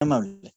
Amable.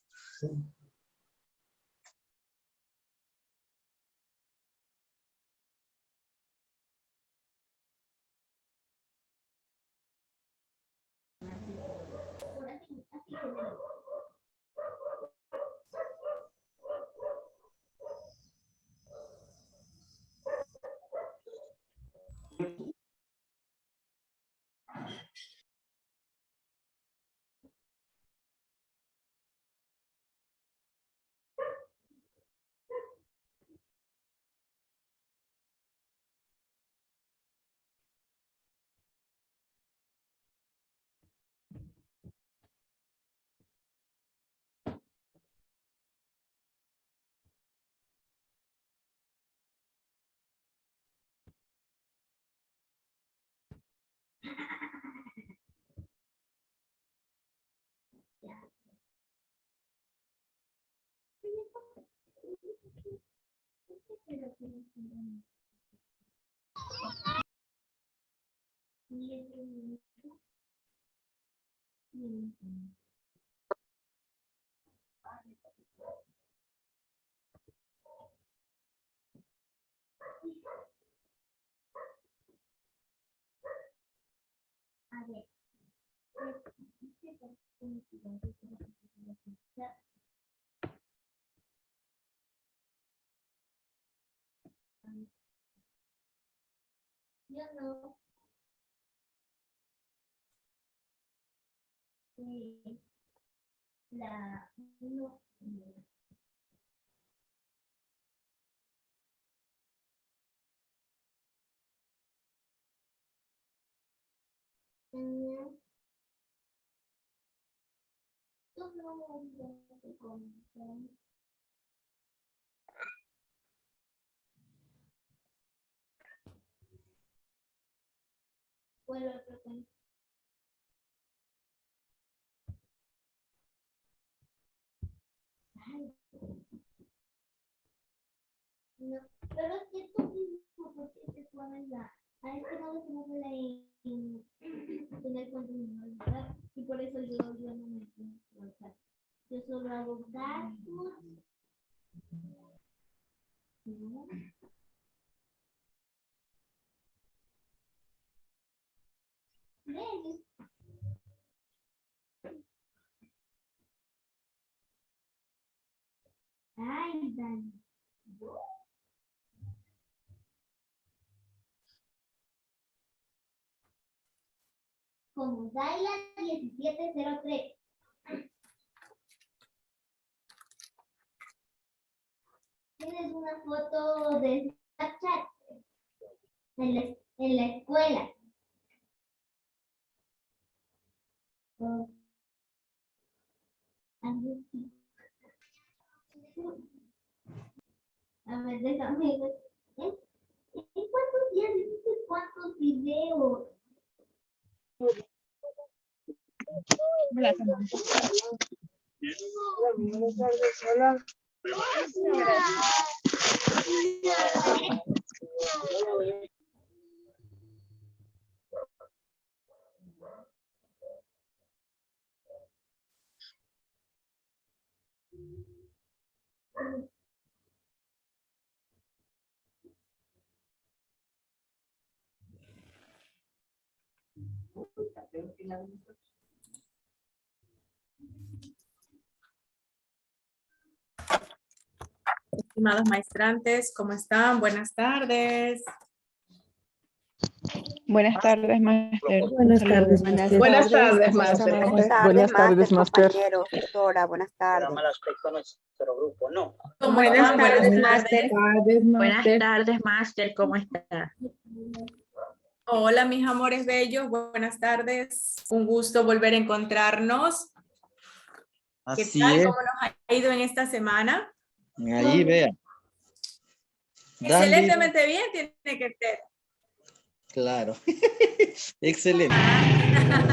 Yo no. La no. No, pero es que tú mismo, porque te pones la... A este no lo tenemos en el contenido, ¿verdad? Y por eso yo no me puedo colocar. Yo solo hago gastos. ¿No? Ven. Ay, Dani. Como Daila 1703. Tienes una foto de Snapchat en la escuela. Oh. A ver, déjame ver. ¿En cuántos días hiciste cuántos videos? Hola, buenas tardes, hola. Estimados maestrantes, ¿cómo están? Buenas tardes. Buenas tardes, máster. Buenas tardes, máster. Buenas tardes, máster. Buenas tardes, máster. Compañero, doctora, buenas tardes. ¿Cómo están? Buenas tardes. Buenas tardes, máster. ¿Cómo está? Hola, mis amores bellos. Buenas tardes. Un gusto volver a encontrarnos. ¿Qué Así tal? es. ¿Cómo nos ha ido en esta semana? Ahí vea. Excelentemente bien tiene que ser. Claro. Excelente.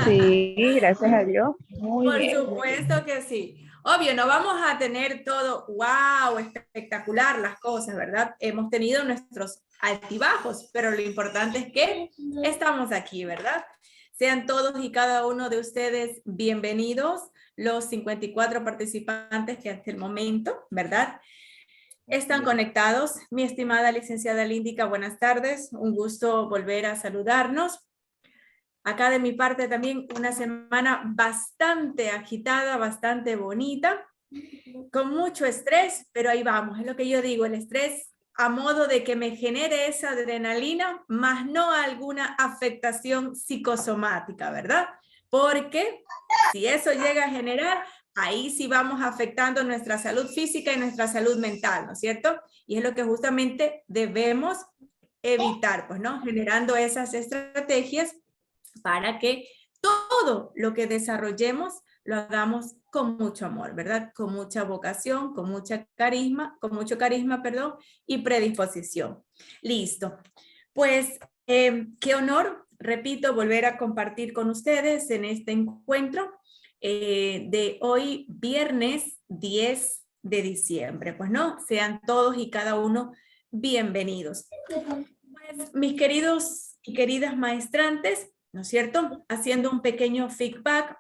Sí, gracias a Dios. Muy Por bien. supuesto que sí. Obvio, no vamos a tener todo, wow, espectacular las cosas, ¿verdad? Hemos tenido nuestros altibajos, pero lo importante es que estamos aquí, ¿verdad? Sean todos y cada uno de ustedes bienvenidos. los 54 participantes que hasta el momento, ¿verdad?, están conectados. Mi estimada licenciada Líndica, buenas tardes. Un gusto volver a saludarnos. Acá de mi parte también una semana bastante agitada, bastante bonita, con mucho estrés, pero ahí vamos. Es lo que yo digo, el estrés a modo de que me genere esa adrenalina, más no alguna afectación psicosomática, ¿verdad? Porque si eso llega a generar, ahí sí vamos afectando nuestra salud física y nuestra salud mental, ¿no es cierto? Y es lo que justamente debemos evitar, pues, ¿no? Generando esas estrategias para que todo lo que desarrollemos lo hagamos con mucho amor, ¿verdad? Con mucha vocación, con mucho carisma, perdón, y predisposición. Listo. Pues, qué honor, repito, volver a compartir con ustedes en este encuentro de hoy, viernes 10 de diciembre. Pues no, sean todos y cada uno bienvenidos. Pues, mis queridos y queridas maestrantes, ¿no es cierto? Haciendo un pequeño feedback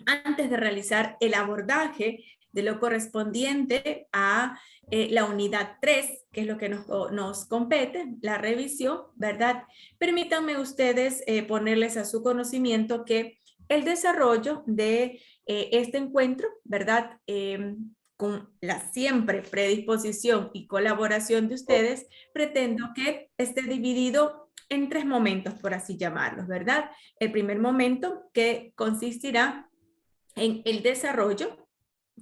antes de realizar el abordaje de lo correspondiente a la unidad 3, que es lo que nos compete, la revisión, ¿verdad? Permítanme ustedes ponerles a su conocimiento que el desarrollo de este encuentro, ¿verdad? Con la siempre predisposición y colaboración de ustedes, pretendo que esté dividido en 3 momentos, por así llamarlos, ¿verdad? El primer momento que consistirá en el desarrollo,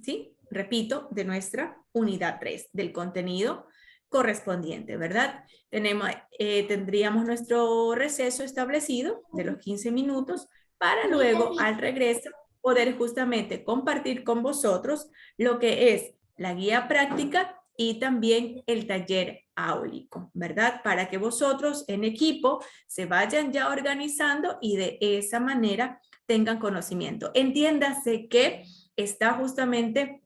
¿sí? Repito, de nuestra unidad 3, del contenido correspondiente, ¿verdad? Tendríamos nuestro receso establecido de los 15 minutos para luego, al regreso, poder justamente compartir con vosotros lo que es la guía práctica y también el taller áulico, ¿verdad? Para que vosotros en equipo se vayan ya organizando y de esa manera tengan conocimiento. Entiéndase que está justamente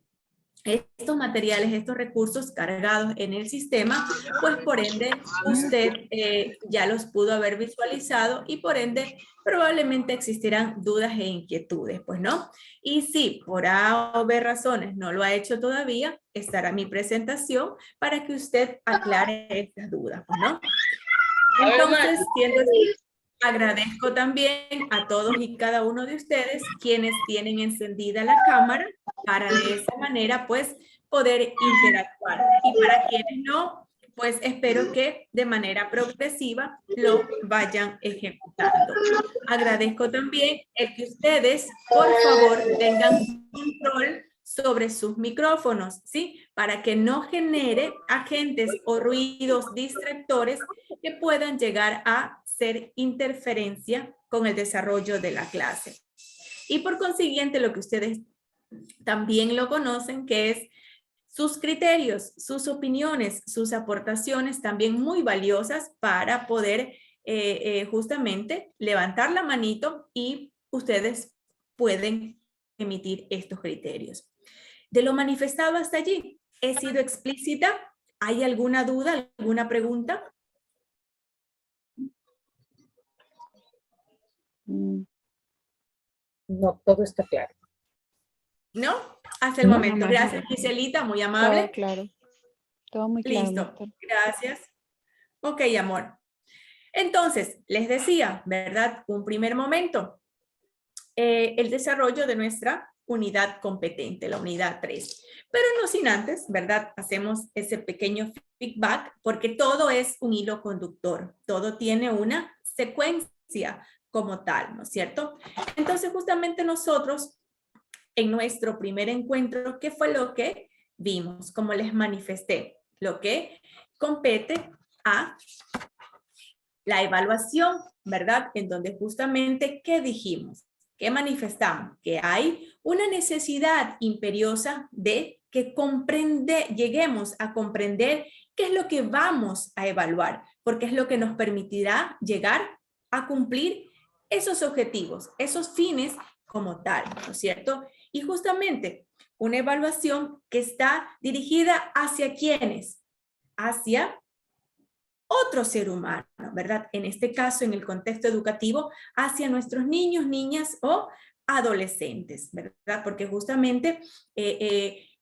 estos materiales, estos recursos cargados en el sistema, pues por ende usted ya los pudo haber visualizado y por ende probablemente existirán dudas e inquietudes, pues no. Y si por A o B razones no lo ha hecho todavía, estará mi presentación para que usted aclare estas dudas, pues no. Entonces, siendo así, agradezco también a todos y cada uno de ustedes quienes tienen encendida la cámara para de esa manera pues poder interactuar. Y para quienes no, pues espero que de manera progresiva lo vayan ejecutando. Agradezco también el que ustedes, por favor, tengan control sobre sus micrófonos, ¿sí? Para que no genere agentes o ruidos distractores que puedan llegar a ser interferencia con el desarrollo de la clase. Y por consiguiente, lo que ustedes también lo conocen, que es sus criterios, sus opiniones, sus aportaciones también muy valiosas para poder justamente levantar la manito y ustedes pueden emitir estos criterios. De lo manifestado hasta allí, ¿he sido explícita? ¿Hay alguna duda, alguna pregunta? No, todo está claro. ¿No? Hasta el No, momento. mamá. Gracias, Giselita, muy amable. Todo claro. Todo muy claro. Listo, doctor. gracias. Ok, amor. Entonces, les decía, ¿verdad? Un primer momento. El desarrollo de nuestra unidad competente, la unidad 3. Pero no sin antes, ¿verdad? Hacemos ese pequeño feedback porque todo es un hilo conductor. Todo tiene una secuencia como tal, ¿no es cierto? Entonces, justamente nosotros, en nuestro primer encuentro, ¿qué fue lo que vimos? Como les manifesté, lo que compete a la evaluación, ¿verdad? En donde justamente, ¿qué dijimos? ¿Qué manifestamos? Que hay una necesidad imperiosa de que lleguemos a comprender qué es lo que vamos a evaluar, porque es lo que nos permitirá llegar a cumplir esos objetivos, esos fines como tal, ¿no es cierto? Y justamente una evaluación que está dirigida hacia quiénes, hacia otro ser humano, ¿verdad? En este caso, en el contexto educativo, hacia nuestros niños, niñas o adolescentes, ¿verdad? Porque justamente,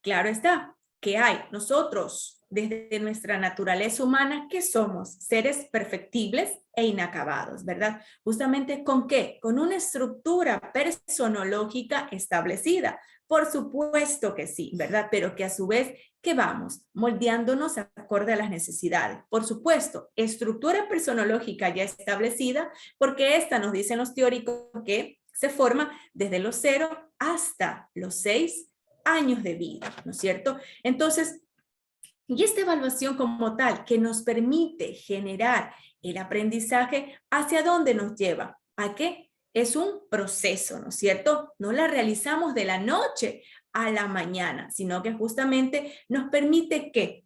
claro está, que hay nosotros, desde nuestra naturaleza humana, que somos seres perfectibles e inacabados, ¿verdad? Justamente ¿con qué? Con una estructura personológica establecida. Por supuesto que sí, ¿verdad? Pero que a su vez, ¿qué vamos? Moldeándonos acorde a las necesidades. Por supuesto, estructura personológica ya establecida, porque esta nos dicen los teóricos que se forma desde los 0 hasta los 6 años de vida, ¿no es cierto? Entonces, y esta evaluación como tal que nos permite generar el aprendizaje, ¿hacia dónde nos lleva? ¿A qué? Es un proceso, ¿no es cierto? No la realizamos de la noche a la mañana, sino que justamente nos permite ¿qué?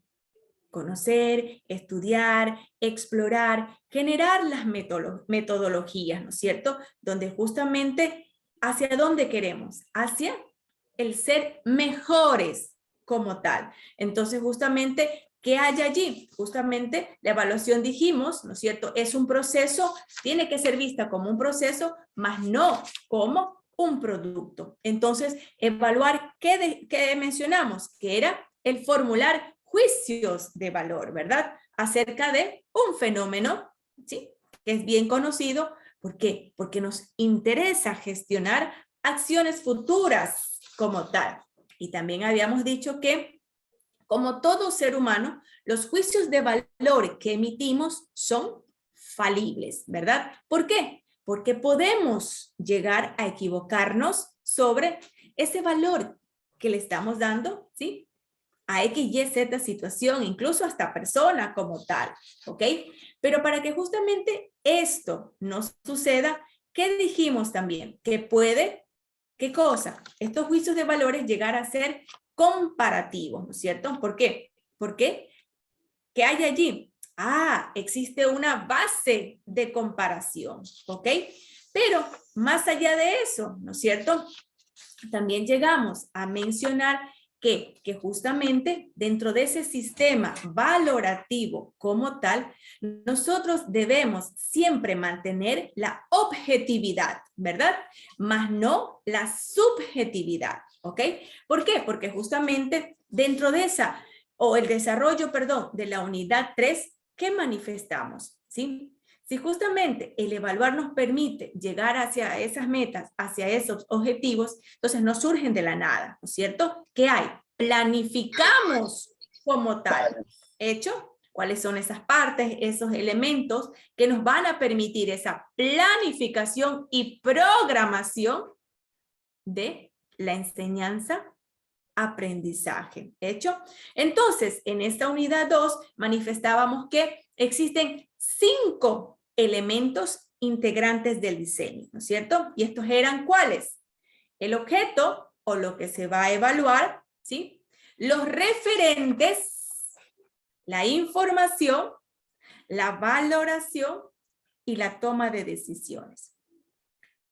Conocer, estudiar, explorar, generar las metodologías, ¿no es cierto? Donde justamente, ¿hacia dónde queremos? Hacia el ser mejores como tal. Entonces, justamente, ¿qué hay allí? Justamente la evaluación, dijimos, ¿no es cierto? Es un proceso, tiene que ser vista como un proceso, más no como un producto. Entonces, evaluar, ¿qué mencionamos? Que era el formular juicios de valor, ¿verdad? Acerca de un fenómeno, ¿sí? Que es bien conocido. ¿Por qué? Porque nos interesa gestionar acciones futuras como tal. Y también habíamos dicho que, como todo ser humano, los juicios de valor que emitimos son falibles, ¿verdad? ¿Por qué? Porque podemos llegar a equivocarnos sobre ese valor que le estamos dando, ¿sí? A X, Y, Z situación, incluso hasta persona como tal, ¿ok? Pero para que justamente esto no suceda, ¿qué dijimos también? Que puede, ¿qué cosa? Estos juicios de valores llegar a ser comparativos, ¿no es cierto? ¿Por qué? ¿Por qué? ¿Qué hay allí? Ah, existe una base de comparación, ¿ok? Pero más allá de eso, ¿no es cierto? También llegamos a mencionar que justamente dentro de ese sistema valorativo como tal, nosotros debemos siempre mantener la objetividad, ¿verdad? Más no la subjetividad, ¿ok? ¿Por qué? Porque justamente dentro de esa, o el desarrollo, perdón, de la unidad 3, ¿qué manifestamos? ¿Sí? Si justamente el evaluar nos permite llegar hacia esas metas, hacia esos objetivos, entonces no surgen de la nada, ¿no es cierto? ¿Qué hay? Planificamos como tal. ¿Hecho? ¿Cuáles son esas partes, esos elementos que nos van a permitir esa planificación y programación de la enseñanza? Aprendizaje. ¿Hecho? Entonces, en esta unidad 2 manifestábamos que existen 5 elementos integrantes del diseño, ¿no es cierto? Y estos eran ¿cuáles? El objeto o lo que se va a evaluar, ¿sí? Los referentes, la información, la valoración y la toma de decisiones.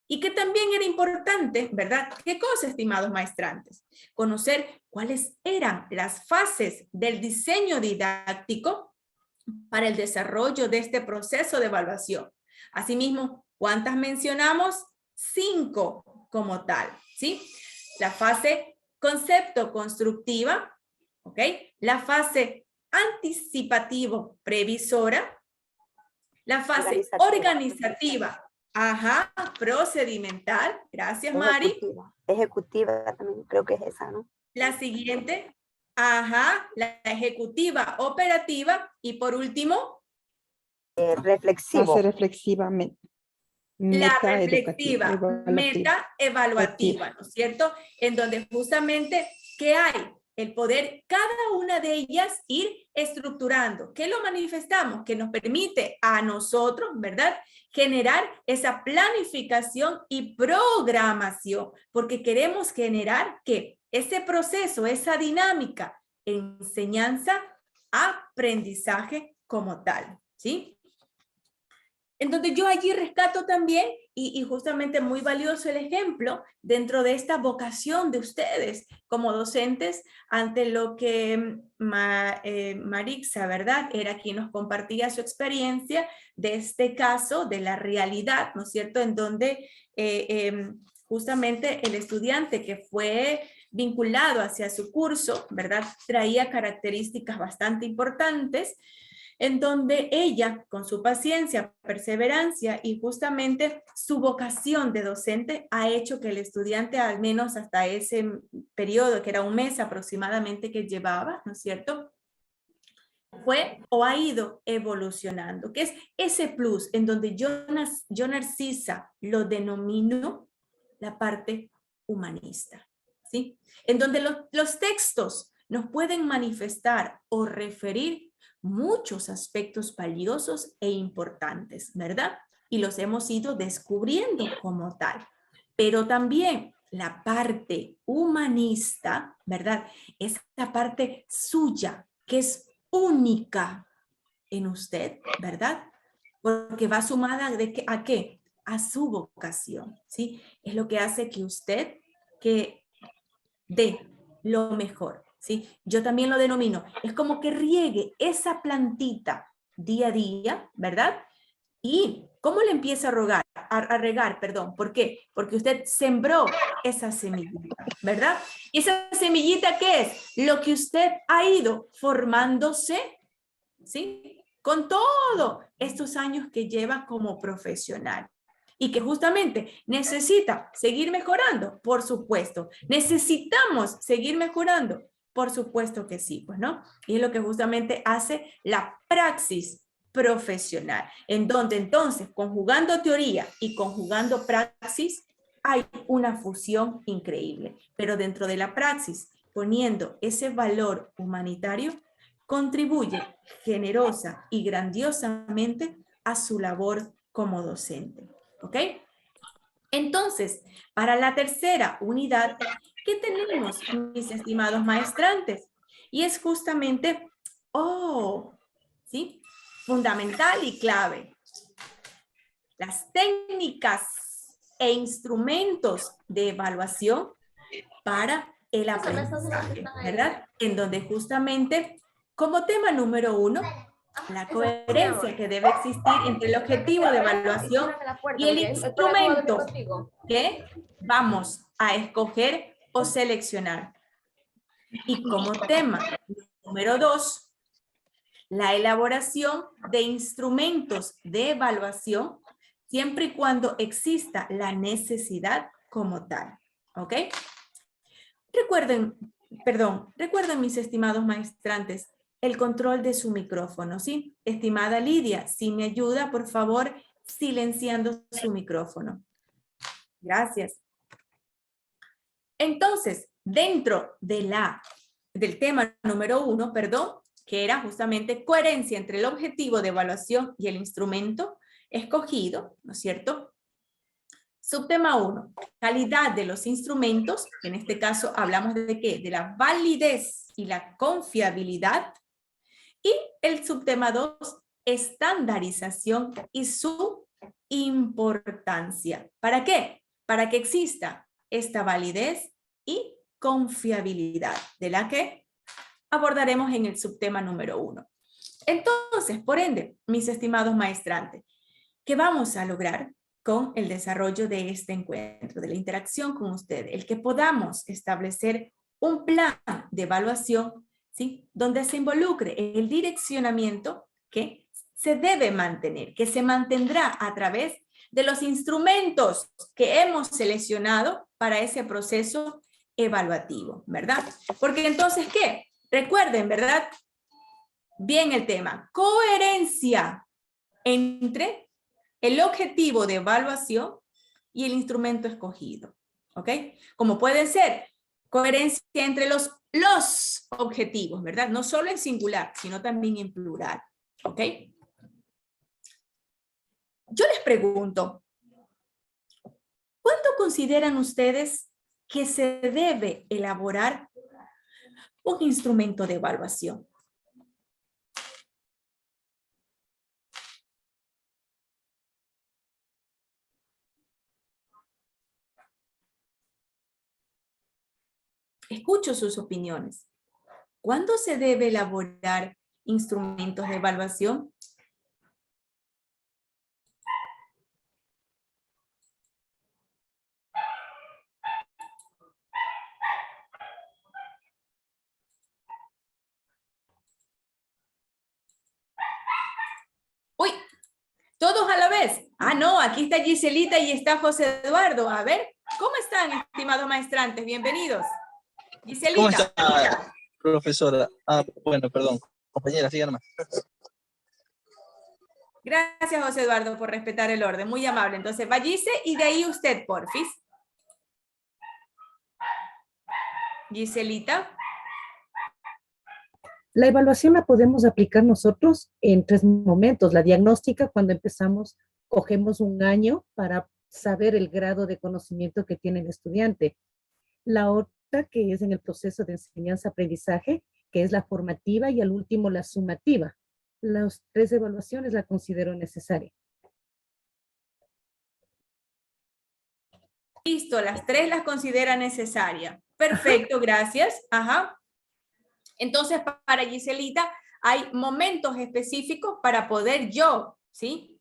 Y que también era importante, ¿verdad? ¿Qué cosa, estimados maestrantes? Conocer cuáles eran las fases del diseño didáctico para el desarrollo de este proceso de evaluación. Asimismo, ¿cuántas mencionamos? 5 como tal, ¿sí? La fase concepto constructiva, ¿ok? La fase anticipativo previsora, la fase organizativa. Ajá, procedimental. Gracias, Mari. Ejecutiva también, creo que es esa, ¿no? La siguiente. Ajá, la ejecutiva operativa. Y por último. Reflexivo. Fase reflexiva. La reflexiva, meta evaluativa, ¿no es cierto? En donde justamente, ¿qué hay? El poder, cada una de ellas, ir estructurando. ¿Qué lo manifestamos? Que nos permite a nosotros, ¿verdad?, generar esa planificación y programación, porque queremos generar que ese proceso, esa dinámica, enseñanza, aprendizaje como tal, ¿sí? Entonces yo allí rescato también, y justamente muy valioso el ejemplo, dentro de esta vocación de ustedes como docentes, ante lo que Marixa, ¿verdad?, era quien nos compartía su experiencia de este caso, de la realidad, ¿no es cierto?, en donde justamente el estudiante que fue vinculado hacia su curso, ¿verdad? Traía características bastante importantes, en donde ella, con su paciencia, perseverancia y justamente su vocación de docente, ha hecho que el estudiante, al menos hasta ese periodo, que era un mes aproximadamente que llevaba, ¿no es cierto?, fue o ha ido evolucionando, que es ese plus en donde yo Narcisa lo denomino la parte humanista, ¿sí? En donde los textos nos pueden manifestar o referir muchos aspectos valiosos e importantes, ¿verdad? Y los hemos ido descubriendo como tal. Pero también la parte humanista, ¿verdad? Esa parte suya, que es única en usted, ¿verdad? Porque va sumada ¿a qué? A su vocación, ¿sí? Es lo que hace que usted que dé lo mejor, ¿sí? Yo también lo denomino, es como que riegue esa plantita día a día, ¿verdad? ¿Y cómo le empieza a regar, perdón? ¿Por qué? Porque usted sembró esa semillita, ¿verdad? ¿Y esa semillita qué es? Lo que usted ha ido formándose, ¿sí? Con todos estos años que lleva como profesional. Y que justamente necesita seguir mejorando, por supuesto. Necesitamos seguir mejorando, por supuesto que sí, pues, ¿no? Y es lo que justamente hace la praxis profesional, en donde entonces, conjugando teoría y conjugando praxis, hay una fusión increíble. Pero dentro de la praxis, poniendo ese valor humanitario, contribuye generosa y grandiosamente a su labor como docente. ¿Ok? Entonces, para la tercera unidad, ¿qué tenemos, mis estimados maestrantes? Y es justamente, ¿sí? Fundamental y clave. Las técnicas e instrumentos de evaluación para el aprendizaje, ¿verdad? En donde justamente, como tema número 1, la coherencia que debe existir entre el objetivo de evaluación y el instrumento que vamos a escoger o seleccionar. Y como tema número 2, la elaboración de instrumentos de evaluación siempre y cuando exista la necesidad como tal. ¿Ok? Recuerden mis estimados maestrantes, el control de su micrófono, ¿sí? Estimada Lidia, si me ayuda, por favor, silenciando su micrófono. Gracias. Entonces, dentro de del tema número 1, que era justamente coherencia entre el objetivo de evaluación y el instrumento escogido, ¿no es cierto? Subtema 1, calidad de los instrumentos, que en este caso hablamos de ¿qué? De la validez y la confiabilidad. Y el subtema 2, estandarización y su importancia. ¿Para qué? Para que exista esta validez y confiabilidad, de la que abordaremos en el subtema número 1. Entonces, por ende, mis estimados maestrantes, ¿qué vamos a lograr con el desarrollo de este encuentro, de la interacción con ustedes? El que podamos establecer un plan de evaluación, ¿sí? Donde se involucre el direccionamiento que se debe mantener, que se mantendrá a través de los instrumentos que hemos seleccionado para ese proceso evaluativo, ¿verdad? Porque entonces, ¿qué? Recuerden, ¿verdad? Bien el tema, coherencia entre el objetivo de evaluación y el instrumento escogido, ¿ok? Como pueden ser coherencia entre los objetivos, ¿verdad? No solo en singular, sino también en plural, ¿ok? Yo les pregunto, ¿cuánto consideran ustedes que se debe elaborar un instrumento de evaluación? Escucho sus opiniones. ¿Cuándo se debe elaborar instrumentos de evaluación? pues. Ah, no, aquí está Giselita y está José Eduardo. A ver, ¿cómo están, estimados maestrantes? Bienvenidos. Giselita. ¿Cómo está, profesora? Ah, bueno, perdón. Compañera, siga nomás. Gracias, José Eduardo, por respetar el orden. Muy amable. Entonces, va Gise y de ahí usted, porfis. Giselita. La evaluación la podemos aplicar nosotros en 3 momentos. La diagnóstica, cuando empezamos, cogemos un año para saber el grado de conocimiento que tiene el estudiante. La otra, que es en el proceso de enseñanza-aprendizaje, que es la formativa, y al último la sumativa. Las 3 evaluaciones la considero necesaria. Listo, las 3 las considera necesaria. Perfecto, gracias. Ajá. Entonces, para Giselita, hay momentos específicos para poder yo, ¿sí?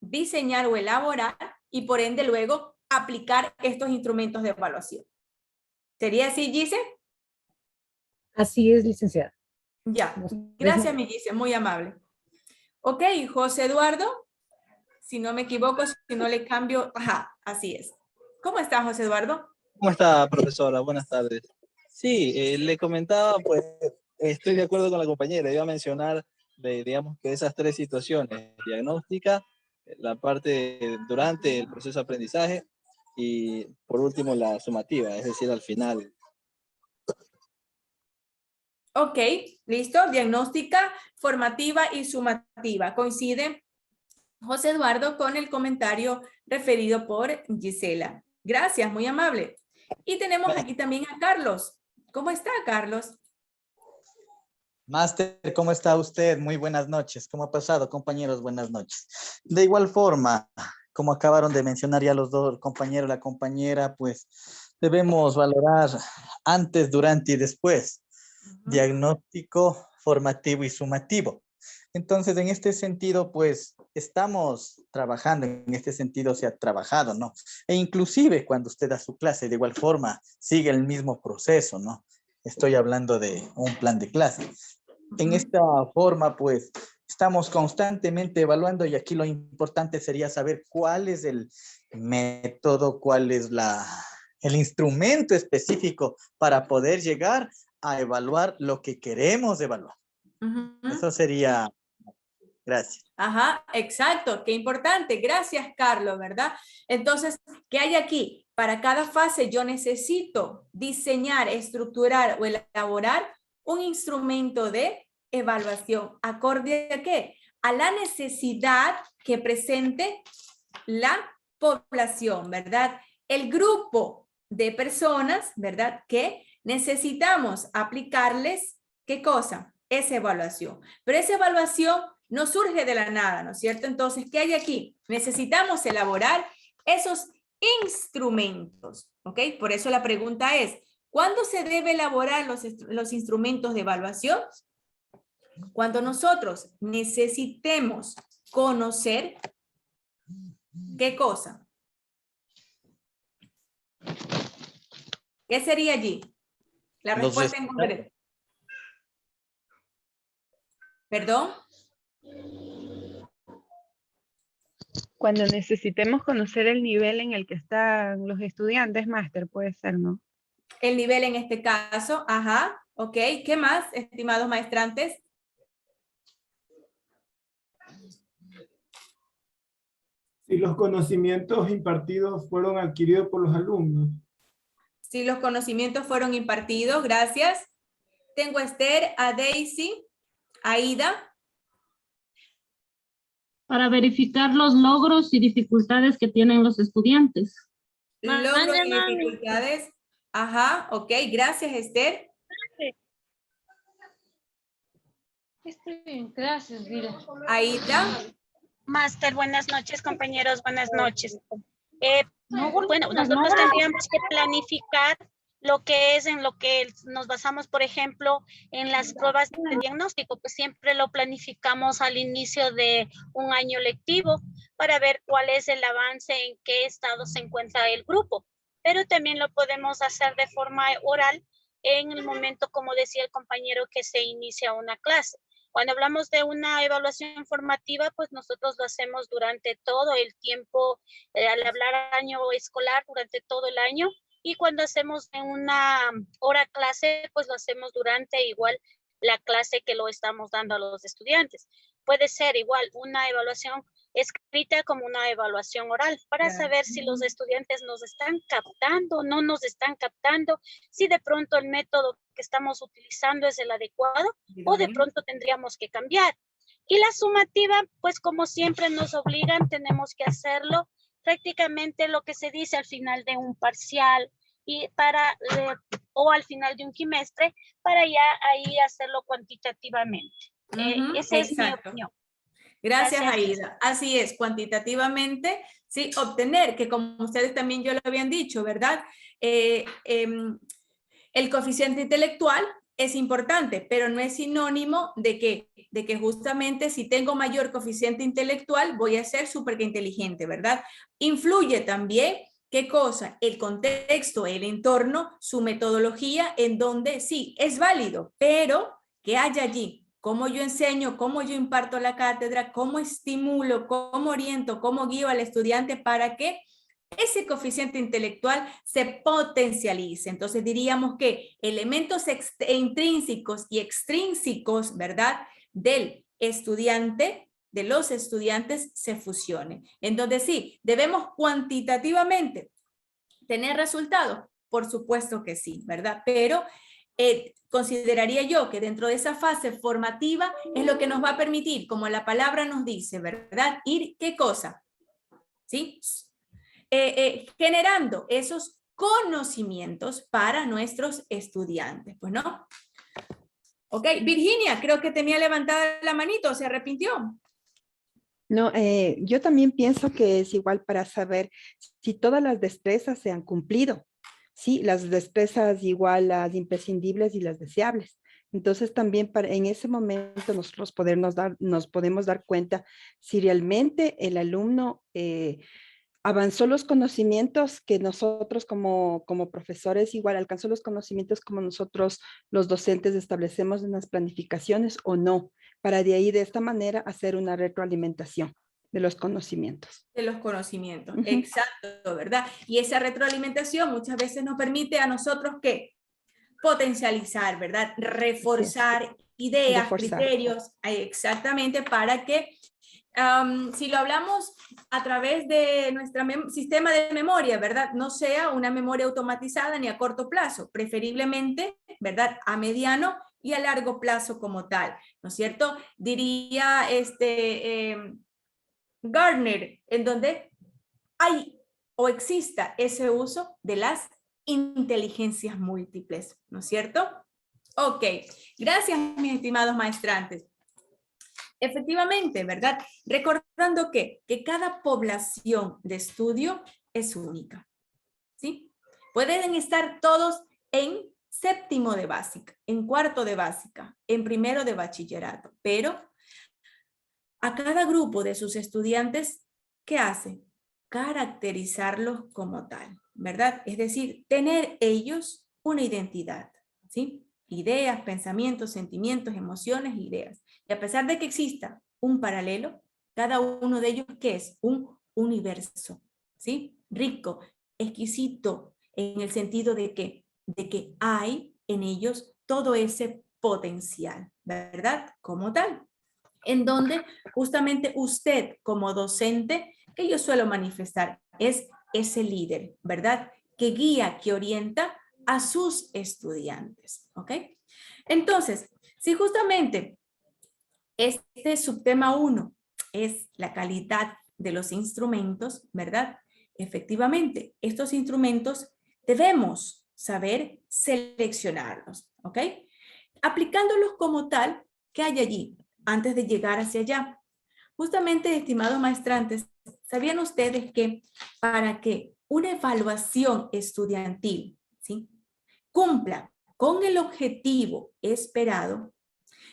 Diseñar o elaborar y por ende luego aplicar estos instrumentos de evaluación. ¿Sería así, Gise? Así es, licenciada. Ya, gracias, mi Gise, muy amable. Ok, José Eduardo, si no me equivoco, si no le cambio, ajá, así es. ¿Cómo está, José Eduardo? ¿Cómo está, profesora? Buenas tardes. Sí, le comentaba, pues, estoy de acuerdo con la compañera. Iba a mencionar, digamos, que esas 3 situaciones: diagnóstica, la parte durante el proceso de aprendizaje y, por último, la sumativa, es decir, al final. Ok, listo. Diagnóstica, formativa y sumativa. Coincide, José Eduardo, con el comentario referido por Gisela. Gracias, muy amable. Y tenemos aquí también a Carlos. ¿Cómo está, Carlos? Máster, ¿cómo está usted? Muy buenas noches. ¿Cómo ha pasado, compañeros? Buenas noches. De igual forma, como acabaron de mencionar ya los dos, el compañero y la compañera, pues debemos valorar antes, durante y después. Diagnóstico, formativo y sumativo. Entonces, en este sentido, pues, estamos trabajando, en este sentido se ha trabajado, ¿no? E inclusive cuando usted da su clase, de igual forma, sigue el mismo proceso, ¿no? Estoy hablando de un plan de clase. En esta forma, pues, estamos constantemente evaluando y aquí lo importante sería saber cuál es el método, cuál es el instrumento específico para poder llegar a evaluar lo que queremos evaluar. Eso sería. Gracias. Ajá, exacto, qué importante. Gracias, Carlos, ¿verdad? Entonces, ¿qué hay aquí? Para cada fase yo necesito diseñar, estructurar o elaborar un instrumento de evaluación. ¿Acorde a qué? A la necesidad que presente la población, ¿verdad? El grupo de personas, ¿verdad? Que necesitamos aplicarles, ¿qué cosa? Esa evaluación. Pero esa evaluación no surge de la nada, ¿no es cierto? Entonces, ¿qué hay aquí? Necesitamos elaborar esos instrumentos, ¿ok? Por eso la pregunta es, ¿cuándo se debe elaborar los instrumentos de evaluación? Cuando nosotros necesitemos conocer, ¿qué cosa? ¿Qué sería allí? La respuesta en concreto. ¿Perdón? Cuando necesitemos conocer el nivel en el que están los estudiantes, máster, puede ser, ¿no? El nivel en este caso, ajá, ok. ¿Qué más, estimados maestrantes? Si los conocimientos impartidos fueron adquiridos por los alumnos. Si los conocimientos fueron impartidos, gracias. Tengo a Esther, a Daisy, a Aida. Para verificar los logros y dificultades que tienen los estudiantes. Logros y dificultades. Ajá, ok. Gracias, Esther. Gracias, Dila. Aida. Máster, buenas noches, compañeros, buenas noches. Bueno, nosotros tendríamos que planificar lo que es en lo que nos basamos, por ejemplo, en las pruebas de diagnóstico, pues siempre lo planificamos al inicio de un año lectivo para ver cuál es el avance, en qué estado se encuentra el grupo. Pero también lo podemos hacer de forma oral en el momento, como decía el compañero, que se inicia una clase. Cuando hablamos de una evaluación formativa, pues nosotros lo hacemos durante todo el tiempo, al hablar año escolar, durante todo el año. Y cuando hacemos en una hora clase, pues lo hacemos durante igual la clase que lo estamos dando a los estudiantes. Puede ser igual una evaluación escrita como una evaluación oral para saber si los estudiantes nos están captando, no nos están captando, si de pronto el método que estamos utilizando es el adecuado o de pronto tendríamos que cambiar. Y la sumativa, pues como siempre nos obligan, tenemos que hacerlo prácticamente lo que se dice al final de un parcial y o al final de un trimestre para ya ahí hacerlo cuantitativamente. Esa es mi opinión. Gracias, Aida. Así es, cuantitativamente, sí, obtener, que como ustedes también yo lo habían dicho, ¿verdad? El coeficiente intelectual es importante, pero no es sinónimo de que justamente si tengo mayor coeficiente intelectual voy a ser súper inteligente, ¿verdad? Influye también, ¿qué cosa? El contexto, el entorno, su metodología, en donde sí, es válido, pero ¿qué hay allí? Cómo yo enseño, cómo yo imparto la cátedra, cómo estimulo, cómo oriento, cómo guío al estudiante para que ese coeficiente intelectual se potencialice. Entonces diríamos que elementos intrínsecos y extrínsecos, ¿verdad?, del estudiante, de los estudiantes se fusionen. Entonces sí, debemos cuantitativamente tener resultados, por supuesto que sí, ¿verdad? Pero consideraría yo que dentro de esa fase formativa es lo que nos va a permitir, como la palabra nos dice, ¿verdad? Ir, ¿qué cosa? ¿Sí? Generando esos conocimientos para nuestros estudiantes, pues, ¿no? Ok, Virginia, creo que tenía levantada la manito, ¿se arrepintió? No, yo también pienso que es igual para saber si todas las destrezas se han cumplido. Sí, las destrezas igual las imprescindibles y las deseables. Entonces también en ese momento nosotros nos podemos dar cuenta si realmente el alumno avanzó los conocimientos que nosotros como profesores igual alcanzó los conocimientos como nosotros los docentes establecemos en las planificaciones o no, para de ahí de esta manera hacer una retroalimentación de los conocimientos. De los conocimientos, exacto, ¿verdad? Y esa retroalimentación muchas veces nos permite a nosotros que potencializar, ¿verdad? Reforzar ideas, criterios, exactamente, para que si lo hablamos a través de nuestro sistema de memoria, ¿verdad? No sea una memoria automatizada ni a corto plazo, preferiblemente, ¿verdad? A mediano y a largo plazo como tal, ¿no es cierto? Diría Gardner, en donde hay o exista ese uso de las inteligencias múltiples, ¿no es cierto? Ok, gracias mis estimados maestrantes. Efectivamente, ¿verdad? Recordando que cada población de estudio es única, ¿sí? Pueden estar todos en séptimo de básica, en cuarto de básica, en primero de bachillerato, pero a cada grupo de sus estudiantes, ¿qué hace? Caracterizarlos como tal, ¿verdad? Es decir, tener ellos una identidad, ¿sí? Ideas, pensamientos, sentimientos, emociones, ideas. Y a pesar de que exista un paralelo, cada uno de ellos, ¿qué es? Un universo, ¿sí? Rico, exquisito, en el sentido de que hay en ellos todo ese potencial, ¿verdad? Como tal. En donde justamente usted como docente, que yo suelo manifestar, es ese líder, ¿verdad? Que guía, que orienta a sus estudiantes, ¿ok? Entonces, si justamente este subtema 1 es la calidad de los instrumentos, ¿verdad? Efectivamente, estos instrumentos debemos saber seleccionarlos, ¿ok? Aplicándolos como tal, ¿qué hay allí? Antes de llegar hacia allá. Justamente, estimados maestrantes, ¿sabían ustedes que para que una evaluación estudiantil, ¿sí?, cumpla con el objetivo esperado,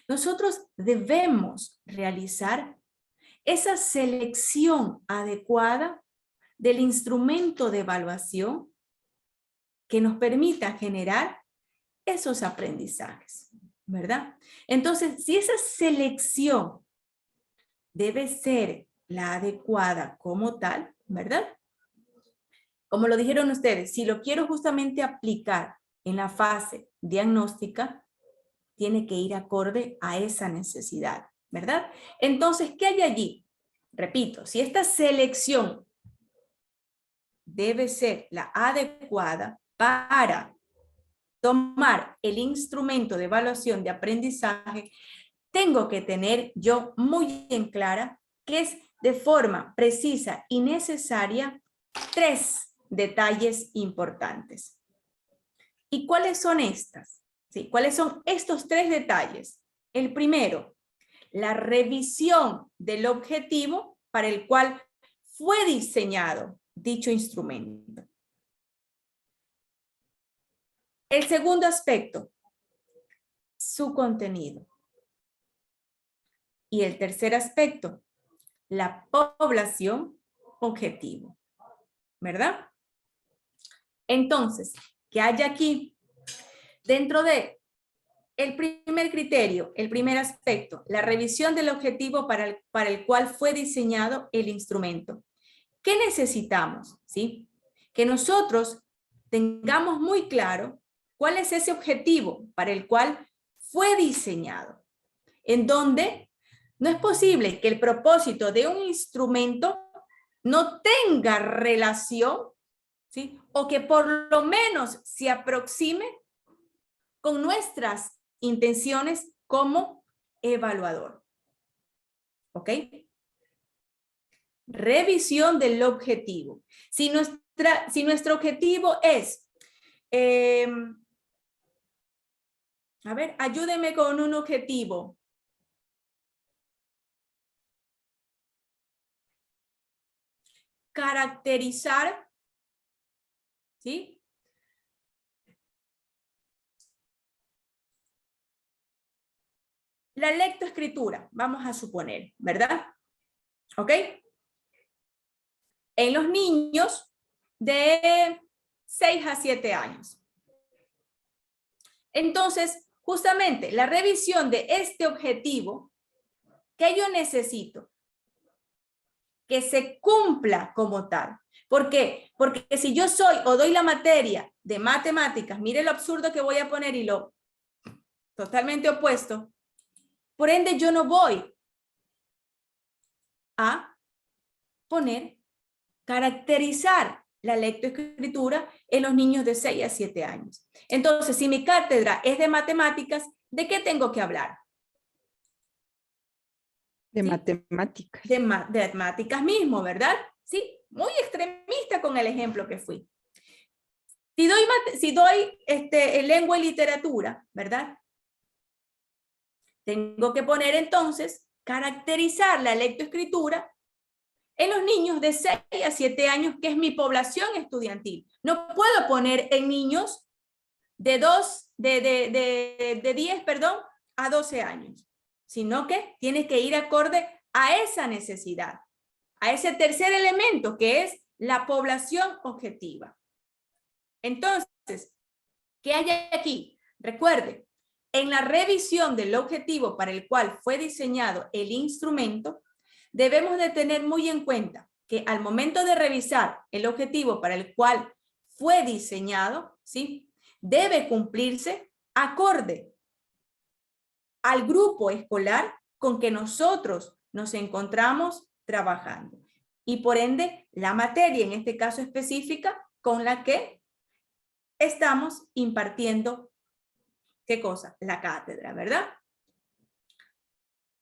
nosotros debemos realizar esa selección adecuada del instrumento de evaluación que nos permita generar esos aprendizajes, ¿verdad? Entonces, si esa selección debe ser la adecuada como tal, ¿verdad? Como lo dijeron ustedes, si lo quiero justamente aplicar en la fase diagnóstica, tiene que ir acorde a esa necesidad, ¿verdad? Entonces, ¿qué hay allí? Repito, si esta selección debe ser la adecuada para tomar el instrumento de evaluación de aprendizaje, tengo que tener yo muy en clara que es de forma precisa y necesaria 3 detalles importantes. ¿Y cuáles son estas? ¿Sí? ¿Cuáles son estos 3 detalles? El primero, la revisión del objetivo para el cual fue diseñado dicho instrumento. El segundo aspecto, su contenido. Y el tercer aspecto, la población objetivo. ¿Verdad? Entonces, ¿qué hay aquí? Dentro de el primer criterio, el primer aspecto, la revisión del objetivo para el cual fue diseñado el instrumento. ¿Qué necesitamos? ¿Sí? Que nosotros tengamos muy claro cuál es ese objetivo para el cual fue diseñado. En donde no es posible que el propósito de un instrumento no tenga relación, ¿sí? O que por lo menos se aproxime con nuestras intenciones como evaluador. ¿Ok? Revisión del objetivo. Si nuestro objetivo es, a ver, ayúdenme con un objetivo. Caracterizar, ¿sí? La lectoescritura, vamos a suponer, ¿verdad? ¿Ok? En los niños de 6 a 7 años. Entonces, justamente la revisión de este objetivo, ¿qué yo necesito? Que se cumpla como tal. ¿Por qué? Porque si yo soy o doy la materia de matemáticas, mire lo absurdo que voy a poner y lo totalmente opuesto, por ende yo no voy a poner, caracterizar la lectoescritura en los niños de 6 a 7 años. Entonces, si mi cátedra es de matemáticas, ¿de qué tengo que hablar? De ¿Sí? matemáticas. De matemáticas mismo, ¿verdad? Sí, muy extremista con el ejemplo que fui. Si doy lengua y literatura, ¿verdad? Tengo que poner entonces, caracterizar la lectoescritura en los niños de 6 a 7 años, que es mi población estudiantil. No puedo poner en niños de 10, a 12 años, sino que tiene que ir acorde a esa necesidad, a ese tercer elemento que es la población objetiva. Entonces, ¿qué hay aquí? Recuerde, en la revisión del objetivo para el cual fue diseñado el instrumento, debemos de tener muy en cuenta que al momento de revisar el objetivo para el cual fue diseñado, ¿sí? Debe cumplirse acorde al grupo escolar con que nosotros nos encontramos trabajando. Y por ende, la materia, en este caso específica, con la que estamos impartiendo, ¿qué cosa? La cátedra, ¿verdad?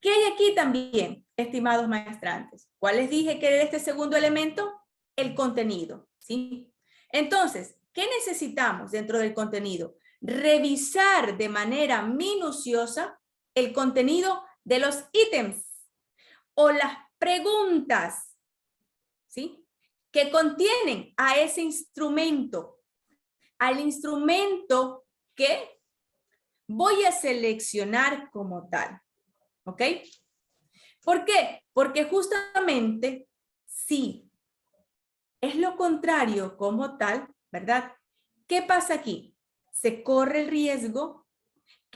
¿Qué hay aquí también, estimados maestrantes? ¿Cuál les dije que era este segundo elemento? El contenido, ¿sí? Entonces, ¿qué necesitamos dentro del contenido? Revisar de manera minuciosa el contenido de los ítems o las preguntas, ¿sí? Que contienen a ese instrumento, al instrumento que voy a seleccionar como tal. ¿Ok? ¿Por qué? Porque justamente sí, es lo contrario como tal, ¿verdad? ¿Qué pasa aquí? Se corre el riesgo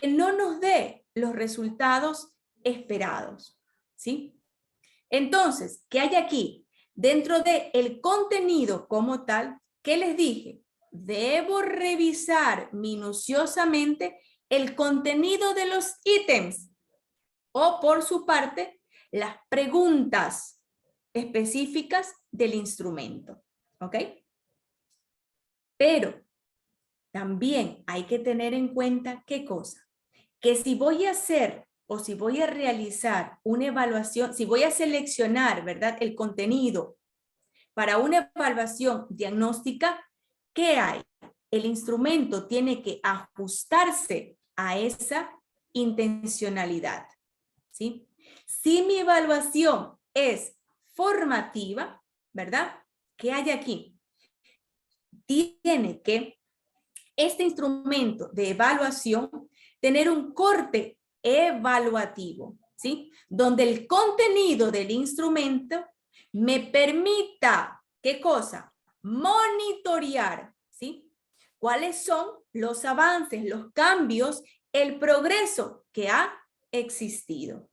que no nos dé los resultados esperados, ¿sí? Entonces, ¿qué hay aquí? Dentro del contenido como tal, ¿qué les dije? Debo revisar minuciosamente el contenido de los ítems o, por su parte, las preguntas específicas del instrumento, ¿ok? Pero también hay que tener en cuenta ¿qué cosa? Que si voy a hacer o si voy a realizar una evaluación, si voy a seleccionar, ¿verdad?, el contenido para una evaluación diagnóstica, ¿qué hay? El instrumento tiene que ajustarse a esa intencionalidad, ¿sí? Si mi evaluación es formativa, ¿verdad? ¿Qué hay aquí? Tiene que este instrumento de evaluación tener un corte evaluativo, ¿sí? Donde el contenido del instrumento me permita, ¿qué cosa? Monitorear, ¿sí? ¿Cuáles son los avances, los cambios, el progreso que ha existido?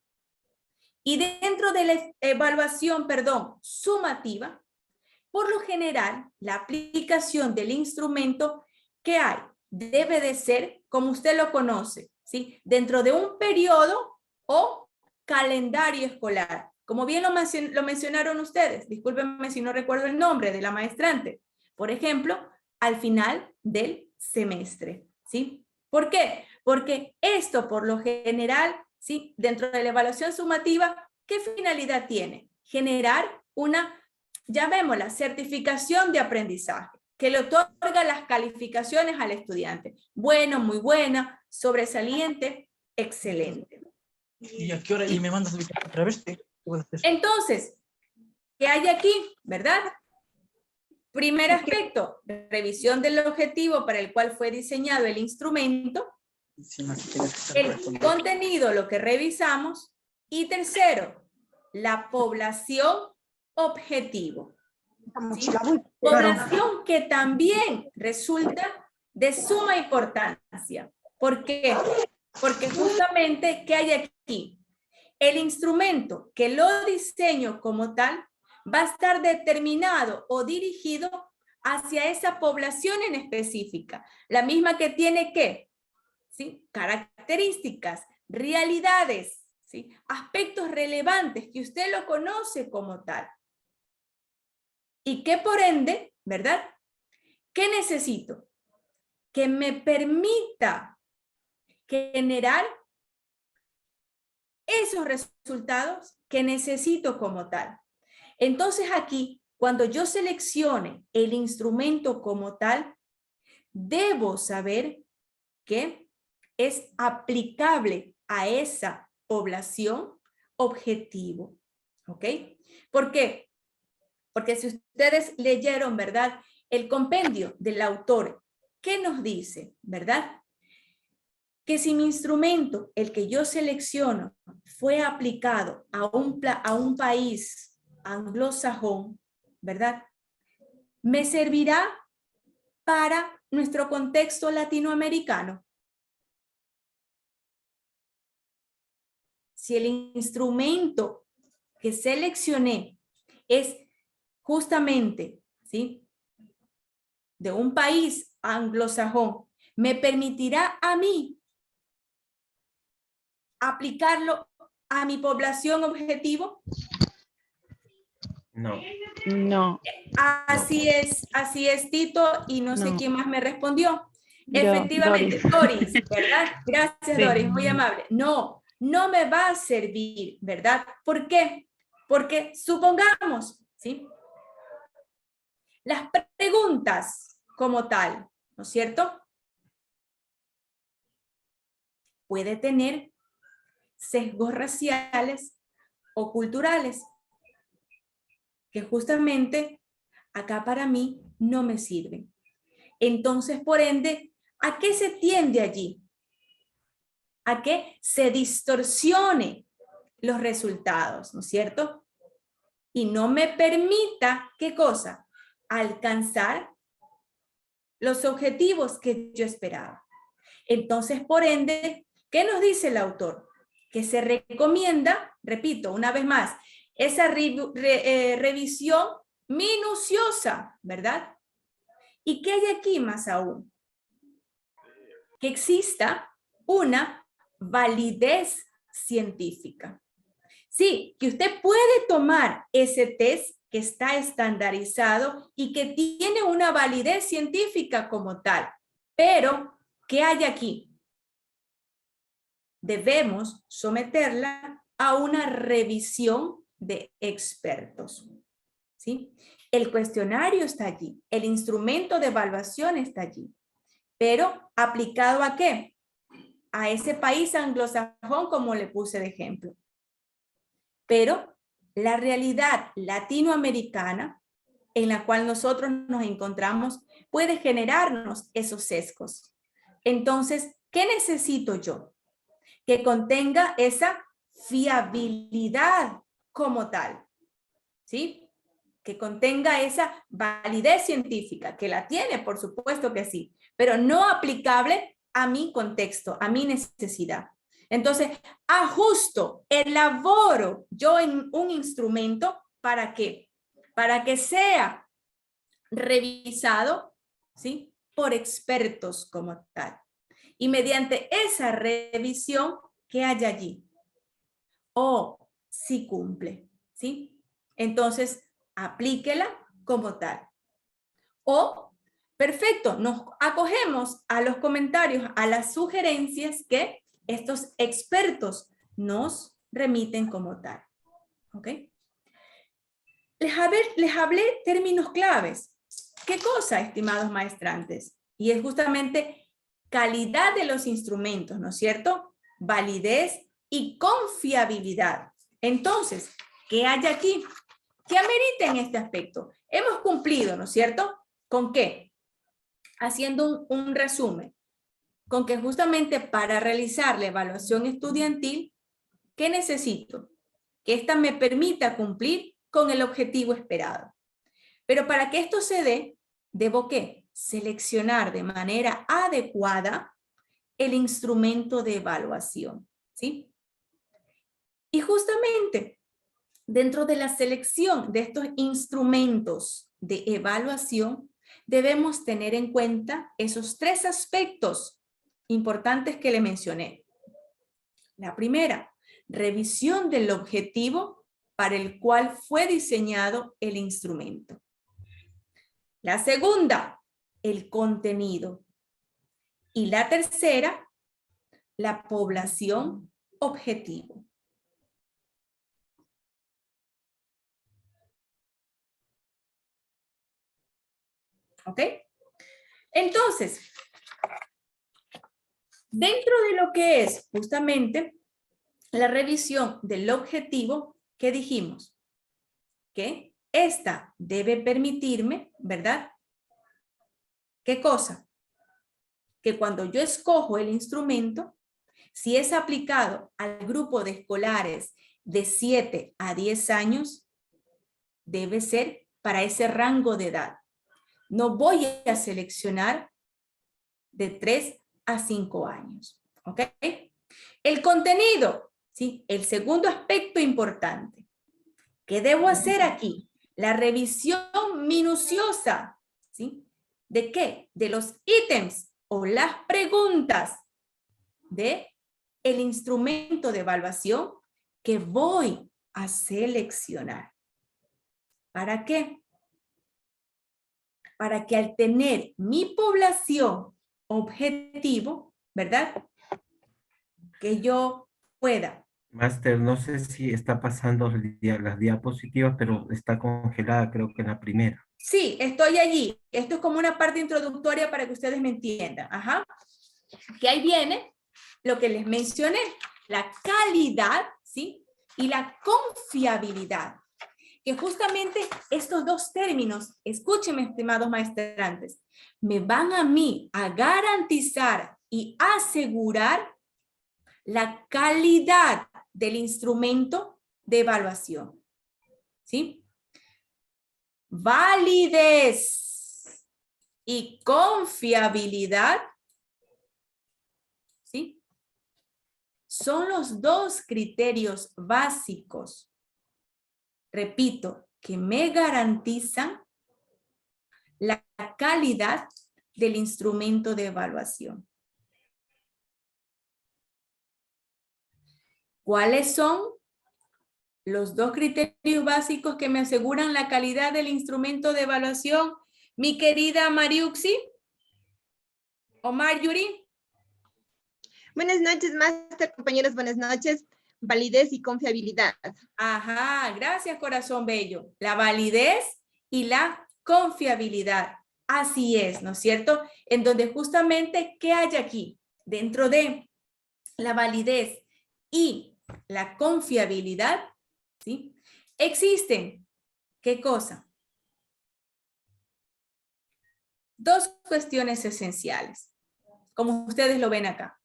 Y dentro de la evaluación, sumativa, por lo general, la aplicación del instrumento que hay debe de ser, como usted lo conoce, ¿sí? Dentro de un periodo o calendario escolar. Como bien lo mencionaron ustedes, discúlpenme si no recuerdo el nombre de la maestrante. Por ejemplo, al final del semestre, ¿sí? ¿Por qué? Porque esto, por lo general, ¿sí? Dentro de la evaluación sumativa, ¿qué finalidad tiene? Generar una, llamémosla, certificación de aprendizaje, que le otorga las calificaciones al estudiante. Bueno, muy buena, sobresaliente, excelente. ¿Y a qué hora? ¿Y me mandas otra vez? Entonces, ¿qué hay aquí? ¿Verdad? Primer aspecto, revisión del objetivo para el cual fue diseñado el instrumento. El contenido, lo que revisamos. Y tercero, la población objetivo. ¿Sí? Población que también resulta de suma importancia. ¿Por qué? Porque justamente, ¿qué hay aquí? El instrumento que lo diseño como tal va a estar determinado o dirigido hacia esa población en específica. La misma que tiene ¿qué? ¿Sí? Características, realidades, ¿sí? Aspectos relevantes que usted lo conoce como tal. Y que por ende, ¿verdad? ¿Qué necesito? Que me permita generar esos resultados que necesito como tal. Entonces aquí, cuando yo seleccione el instrumento como tal, debo saber que es aplicable a esa población objetivo. ¿Ok? ¿Por qué? Porque si ustedes leyeron, ¿verdad?, el compendio del autor, ¿qué nos dice? ¿Verdad? Que si mi instrumento, el que yo selecciono, fue aplicado a un país anglosajón, ¿verdad? Me servirá para nuestro contexto latinoamericano. Si el instrumento que seleccioné es justamente, ¿sí?, de un país anglosajón, ¿me permitirá a mí aplicarlo a mi población objetivo? No. No. Así es, Tito, y no sé quién más me respondió. Yo, Efectivamente, Doris, ¿verdad? Gracias, Sí. Doris, muy amable. No, no me va a servir, ¿verdad? ¿Por qué? Porque supongamos, ¿sí?, las preguntas como tal, ¿no es cierto?, puede tener sesgos raciales o culturales, que justamente acá para mí no me sirven. Entonces, por ende, ¿a qué se tiende allí? A que se distorsione los resultados, ¿no es cierto? Y no me permita, ¿qué cosa? Alcanzar los objetivos que yo esperaba. Entonces, por ende, ¿Qué nos dice el autor? Que se recomienda, repito, una vez más, esa revisión minuciosa, ¿verdad? ¿Y qué hay aquí más aún? Que exista una validez científica. Sí, que usted puede tomar ese test que está estandarizado y que tiene una validez científica como tal. Pero, ¿qué hay aquí? Debemos someterla a una revisión de expertos. ¿Sí? El cuestionario está allí, el instrumento de evaluación está allí, pero ¿aplicado a qué? A ese país anglosajón, como le puse de ejemplo. Pero la realidad latinoamericana en la cual nosotros nos encontramos puede generarnos esos sesgos. Entonces, ¿qué necesito yo? Que contenga esa fiabilidad como tal, ¿sí? Que contenga esa validez científica, que la tiene, por supuesto que sí, pero no aplicable a mi contexto, a mi necesidad. Entonces, ajusto, elaboro yo en un instrumento, ¿para qué? Para que sea revisado, ¿sí? Por expertos como tal. Y mediante esa revisión, ¿qué hay allí? Si cumple, ¿sí? Entonces, aplíquela como tal. Perfecto, nos acogemos a los comentarios, a las sugerencias que estos expertos nos remiten como tal. ¿Ok? Les hablé términos claves. ¿Qué cosa, estimados maestrantes? Y es justamente calidad de los instrumentos, ¿no es cierto? Validez y confiabilidad. Entonces, ¿qué hay aquí? ¿Qué amerita en este aspecto? Hemos cumplido, ¿no es cierto? ¿Con qué? Haciendo un resumen. Con que justamente para realizar la evaluación estudiantil, ¿qué necesito? Que ésta me permita cumplir con el objetivo esperado. Pero para que esto se dé, ¿debo qué? Seleccionar de manera adecuada el instrumento de evaluación, ¿sí? Y justamente dentro de la selección de estos instrumentos de evaluación, debemos tener en cuenta esos tres aspectos importantes que le mencioné. La primera, revisión del objetivo para el cual fue diseñado el instrumento. La segunda, el contenido. Y la tercera, la población objetivo. ¿Ok? Entonces, dentro de lo que es justamente la revisión del objetivo, ¿qué dijimos? Que esta debe permitirme, ¿verdad? ¿Qué cosa? Que cuando yo escojo el instrumento, si es aplicado al grupo de escolares de 7 a 10 años, debe ser para ese rango de edad. No voy a seleccionar de 3 a 5 años. ¿Ok? El contenido, ¿sí? El segundo aspecto importante. ¿Qué debo hacer aquí? La revisión minuciosa, ¿sí? ¿De qué? De los ítems o las preguntas de el instrumento de evaluación que voy a seleccionar. ¿Para qué? Para que al tener mi población objetivo, ¿verdad? Que yo pueda. Máster, no sé si está pasando las diapositivas, pero está congelada, creo que en la primera. Sí, estoy allí. Esto es como una parte introductoria para que ustedes me entiendan. Ajá. Que ahí viene lo que les mencioné, la calidad, ¿sí? Y la confiabilidad. Que justamente estos dos términos, escúchenme, estimados maestrantes, me van a mí a garantizar y asegurar la calidad del instrumento de evaluación. ¿Sí? Validez y confiabilidad, ¿sí? son los dos criterios básicos, repito, que me garantizan la calidad del instrumento de evaluación. ¿Cuáles son los dos criterios básicos que me aseguran la calidad del instrumento de evaluación, mi querida Mariuxi o Marjorie? Buenas noches, máster, compañeros, buenas noches. Validez y confiabilidad. Ajá, gracias, corazón bello. La validez y la confiabilidad. Así es, ¿no es cierto? En donde justamente, ¿qué hay aquí? Dentro de la validez y la confiabilidad, ¿sí? Existen, ¿qué cosa? Dos cuestiones esenciales, como ustedes lo ven acá.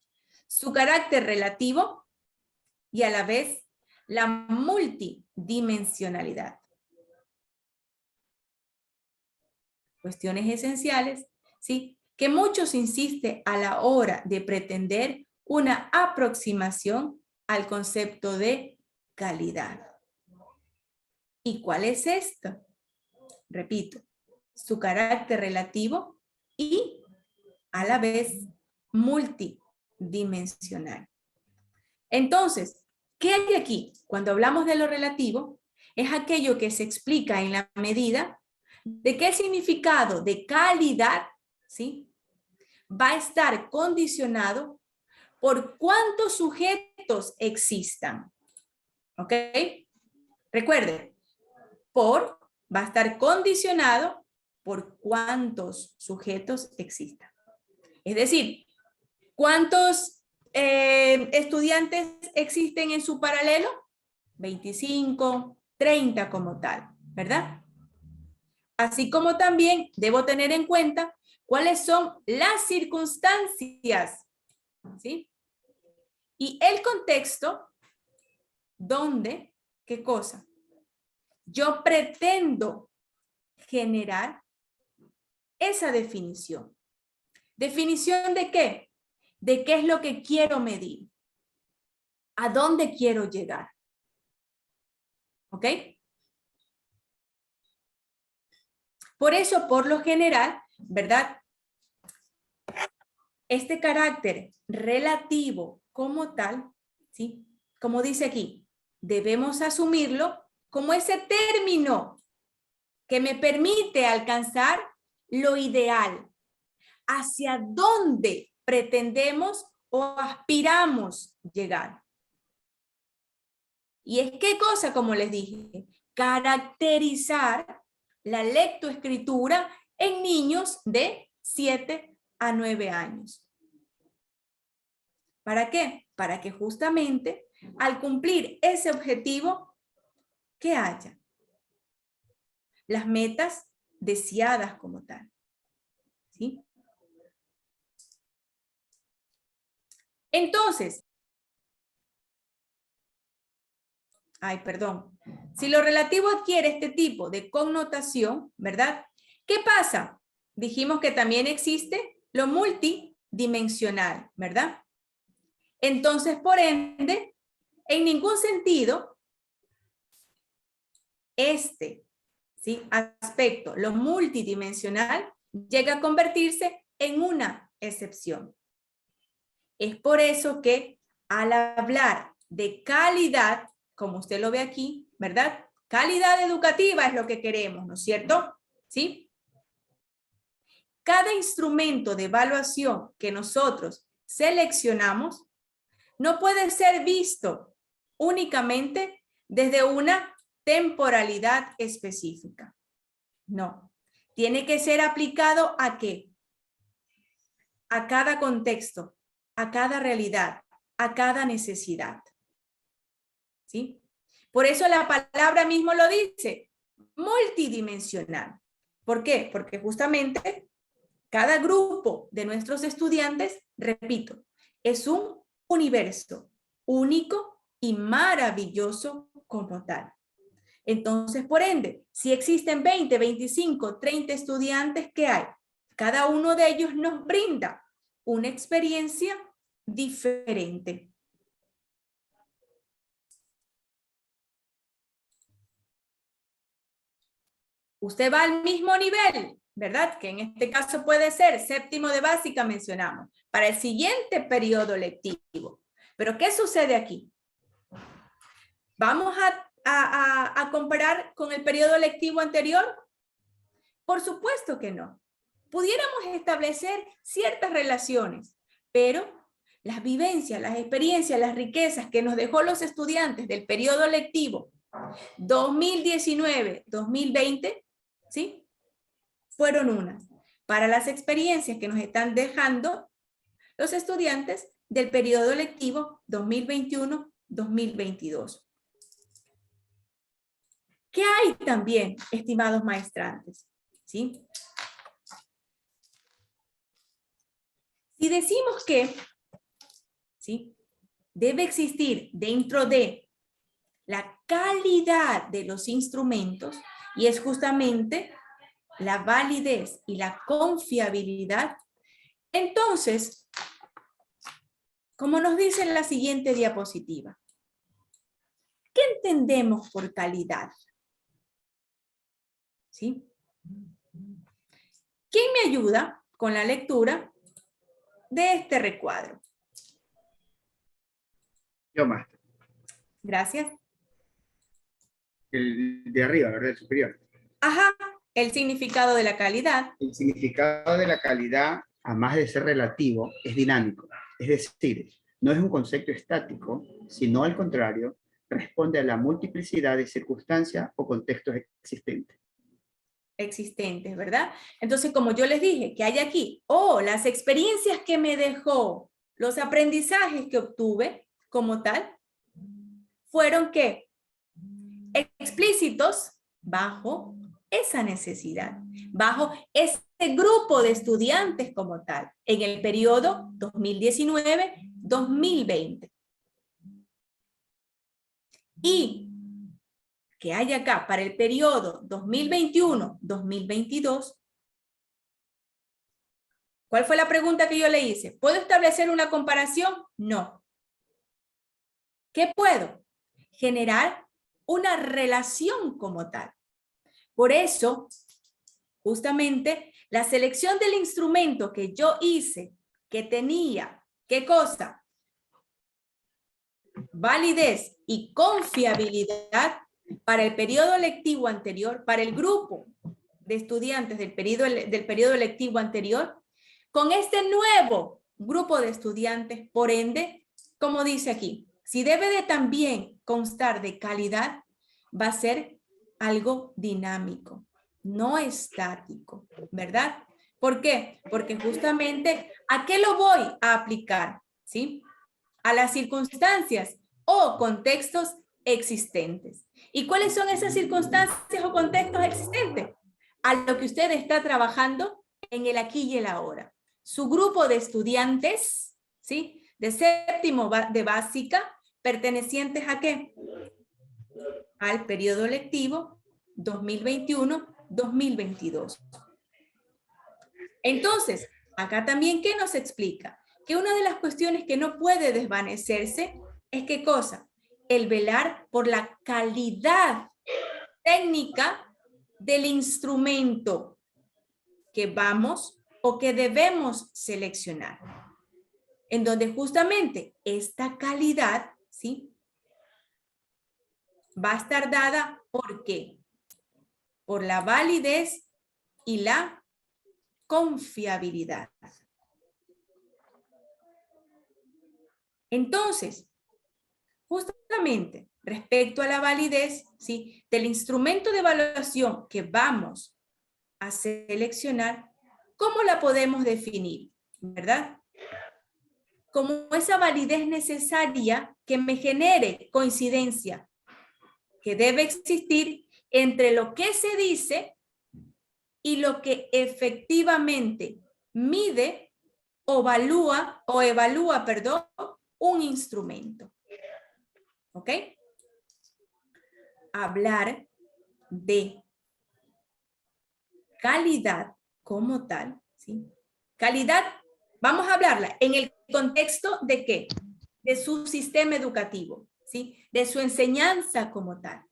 Su carácter relativo y a la vez la multidimensionalidad. Cuestiones esenciales, ¿sí? Que muchos insisten a la hora de pretender una aproximación al concepto de calidad. ¿Y cuál es esto? Repito, su carácter relativo y a la vez multidimensional. Entonces, ¿qué hay aquí? Cuando hablamos de lo relativo, es aquello que se explica en la medida de que el significado de calidad, ¿sí?, va a estar condicionado por cuántos sujetos existan. ¿Ok? Recuerden, va a estar condicionado por cuántos sujetos existan. Es decir, ¿cuántos estudiantes existen en su paralelo? 25, 30 como tal, ¿verdad? Así como también debo tener en cuenta cuáles son las circunstancias, ¿sí? Y el contexto donde, ¿qué cosa? Yo pretendo generar esa definición. ¿Definición de qué? De qué es lo que quiero medir. ¿A dónde quiero llegar? ¿Ok? Por eso, por lo general, ¿verdad? Este carácter relativo como tal, ¿sí? Como dice aquí, debemos asumirlo como ese término que me permite alcanzar lo ideal, hacia dónde pretendemos o aspiramos llegar. Y es qué cosa, como les dije, caracterizar la lectoescritura en niños de 7 a 9 años. ¿Para qué? Para que justamente al cumplir ese objetivo, ¿qué haya? Las metas deseadas como tal. ¿Sí? Entonces, si lo relativo adquiere este tipo de connotación, ¿verdad? ¿Qué pasa? Dijimos que también existe lo multidimensional, ¿verdad? Entonces, por ende, en ningún sentido, ¿sí?, aspecto, lo multidimensional, llega a convertirse en una excepción. Es por eso que al hablar de calidad, como usted lo ve aquí, ¿verdad? Calidad educativa es lo que queremos, ¿no es cierto? ¿Sí? Cada instrumento de evaluación que nosotros seleccionamos no puede ser visto únicamente desde una temporalidad específica. No. Tiene que ser aplicado ¿a qué? A cada contexto, a cada realidad, a cada necesidad. ¿Sí? Por eso la palabra mismo lo dice, multidimensional. ¿Por qué? Porque justamente cada grupo de nuestros estudiantes, repito, es un universo único y maravilloso como tal. Entonces, por ende, si existen 20, 25, 30 estudiantes, ¿qué hay? Cada uno de ellos nos brinda una experiencia diferente. usted va al mismo nivel, ¿verdad? Que en este caso puede ser séptimo de básica, mencionamos, para el siguiente periodo lectivo. Pero ¿qué sucede aquí? ¿Vamos a comparar con el periodo lectivo anterior? Por supuesto que no. Pudiéramos establecer ciertas relaciones, pero las vivencias, las experiencias, las riquezas que nos dejó los estudiantes del periodo lectivo 2019-2020, ¿sí? Fueron unas. Para las experiencias que nos están dejando los estudiantes del periodo lectivo 2021-2022. ¿Qué hay también, estimados maestrantes? ¿Sí? Si decimos que, ¿sí?, debe existir dentro de la calidad de los instrumentos, y es justamente la validez y la confiabilidad, entonces, como nos dice en la siguiente diapositiva, ¿qué entendemos por calidad? ¿Sí? ¿Quién me ayuda con la lectura de este recuadro? Yo, maestro. Gracias. El de arriba, ¿verdad? El superior. Ajá, el significado de la calidad. El significado de la calidad, a más de ser relativo, es dinámico. Es decir, no es un concepto estático, sino al contrario, responde a la multiplicidad de circunstancias o contextos existentes, ¿verdad? Entonces, como yo les dije, que hay aquí, las experiencias que me dejó, los aprendizajes que obtuve como tal, fueron ¿qué? Explícitos bajo esa necesidad, bajo ese grupo de estudiantes como tal, en el periodo 2019-2020. Y que hay acá para el periodo 2021-2022, ¿cuál fue la pregunta que yo le hice? ¿Puedo establecer una comparación? No. ¿Qué puedo? Generar una relación como tal. Por eso, justamente, la selección del instrumento que yo hice, que tenía, ¿qué cosa? Validez y confiabilidad para el periodo lectivo anterior, para el grupo de estudiantes del periodo lectivo anterior, con este nuevo grupo de estudiantes, por ende, como dice aquí, si debe de también constar de calidad, va a ser algo dinámico, no estático, ¿verdad? ¿Por qué? Porque justamente, ¿a qué lo voy a aplicar? ¿Sí? A las circunstancias o contextos existentes. ¿Y cuáles son esas circunstancias o contextos existentes? A lo que usted está trabajando en el aquí y el ahora. Su grupo de estudiantes, ¿sí?, de séptimo de básica, pertenecientes ¿a qué? Al periodo lectivo 2021-2022. Entonces, acá también, ¿qué nos explica? Que una de las cuestiones que no puede desvanecerse es ¿qué cosa? El velar por la calidad técnica del instrumento que vamos o que debemos seleccionar. En donde justamente esta calidad, ¿sí?, va a estar dada ¿por qué? Por la validez y la confiabilidad. Entonces, justamente respecto a la validez, ¿sí?, del instrumento de evaluación que vamos a seleccionar, ¿cómo la podemos definir? ¿Verdad? Como esa validez necesaria que me genere coincidencia, que debe existir entre lo que se dice y lo que efectivamente mide o evalúa, un instrumento. ¿Ok? Hablar de calidad como tal, ¿sí? Calidad, vamos a hablarla en el contexto de ¿qué? De su sistema educativo, ¿sí? De su enseñanza como tal.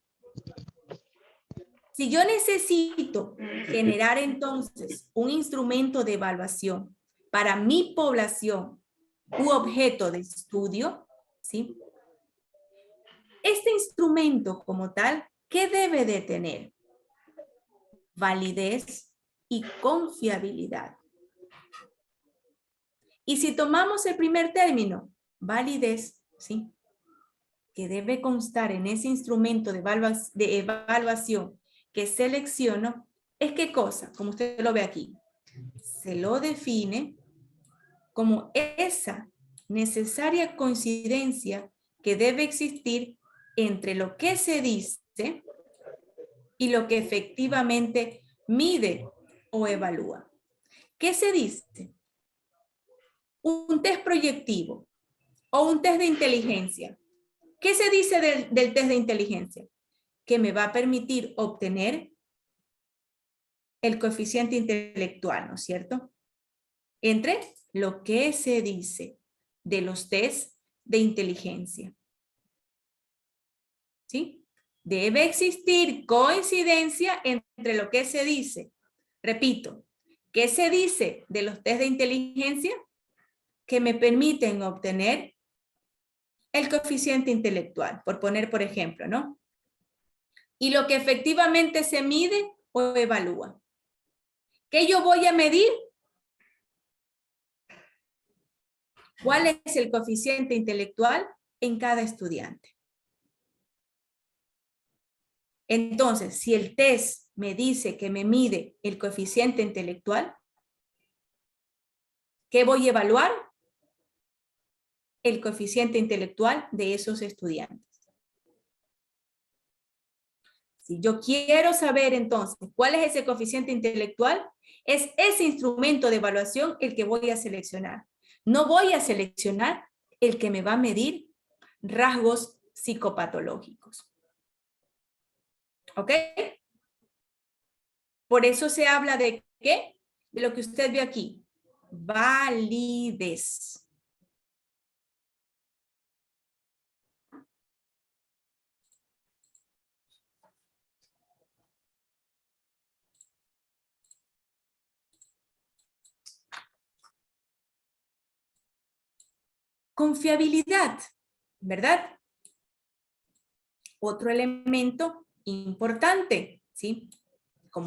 Si yo necesito generar entonces un instrumento de evaluación para mi población u objeto de estudio, ¿sí? Este instrumento como tal, ¿qué debe de tener? Validez y confiabilidad. Y si tomamos el primer término, validez, ¿sí? Que debe constar en ese instrumento de evaluación que selecciono, ¿es qué cosa? Como usted lo ve aquí. Se lo define como esa necesaria coincidencia que debe existir entre lo que se dice y lo que efectivamente mide o evalúa. ¿Qué se dice? Un test proyectivo o un test de inteligencia. ¿Qué se dice del test de inteligencia? Que me va a permitir obtener el coeficiente intelectual, ¿no es cierto? Entre lo que se dice de los tests de inteligencia. ¿Sí? Debe existir coincidencia entre lo que se dice. Repito, ¿qué se dice de los test de inteligencia? Que me permiten obtener el coeficiente intelectual, por poner por ejemplo, ¿no? Y lo que efectivamente se mide o evalúa. ¿Qué yo voy a medir? ¿Cuál es el coeficiente intelectual en cada estudiante? Entonces, si el test me dice que me mide el coeficiente intelectual, ¿qué voy a evaluar? El coeficiente intelectual de esos estudiantes. Si yo quiero saber entonces cuál es ese coeficiente intelectual, es ese instrumento de evaluación el que voy a seleccionar. No voy a seleccionar el que me va a medir rasgos psicopatológicos. ¿Ok? Por eso se habla de ¿qué? De lo que usted ve aquí. Validez. Confiabilidad, ¿verdad? Otro elemento importante, ¿sí?